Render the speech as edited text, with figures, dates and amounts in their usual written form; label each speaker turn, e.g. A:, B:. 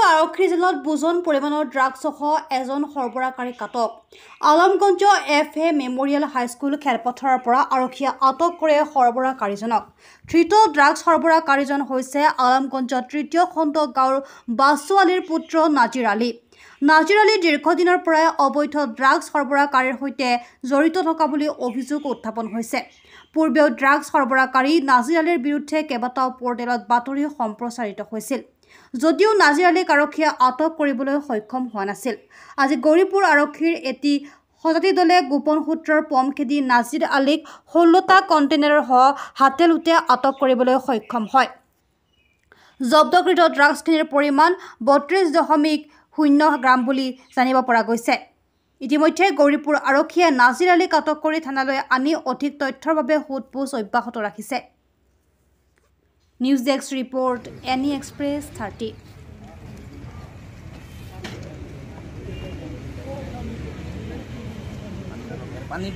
A: আৰক্ষীৰ জেলত বুজন পৰিমাণৰ ড্ৰাগছসহ এজন সৰবৰাহকাৰী আটক। আলমগঞ্জ FA মেমৰিয়েল হাইস্কুল খেলপথাৰৰ পৰা আৰক্ষীয়ে আটক কৰে সৰবৰাহকাৰীজনক। ধৃত ড্ৰাগছ সৰবৰাহকাৰীজন হৈছে আলমগঞ্জৰ ৩য় খণ্ড গাঁৱৰ বাছু আলীৰ পুত্ৰ নাজিৰ আলী। নাজিৰ আলী দীৰ্ঘদিনৰ পৰাই অবৈধ ড্ৰাগছ সৰবৰাহকাৰীৰ সৈতে জড়িত থকা বুলি অভিযোগ উত্থাপন হৈছে। পূৰ্বেও ড্ৰাগছ সৰবৰাহকাৰী নাজিৰ আলীৰ বিৰুদ্ধে কেইবাটাও পৰ্টেলত বাতৰি সম্প্ৰচাৰিত হৈছিল। যদিও নাজিৰ আলীক আৰক্ষীয়ে আটক কৰিবলৈ সক্ষম হোৱা নাছিল। আজি গৌৰীপুৰ আৰক্ষীৰ এটি সজাতি দলে গোপন সূত্ৰৰ পম খেদি নাজিৰ আলীক 16টা কণ্টেইনাৰসহ হাতে-লোটে আটক কৰিবলৈ সক্ষম হয়। জব্দকৃত ড্ৰাগছখিনিৰ পৰিমাণ 32.0 গ্ৰাম বুলি জানিব পৰা গৈছে। ইতিমধ্যে গৌৰীপুৰ আৰক্ষীয়ে নাজিৰ আলীক আটক কৰি থানালৈ আনি অধিক তথ্যৰ বাবে সোধ-পোছ অব্যাহত ৰাখিছে। News desk report, NE Express 30।
B: পানী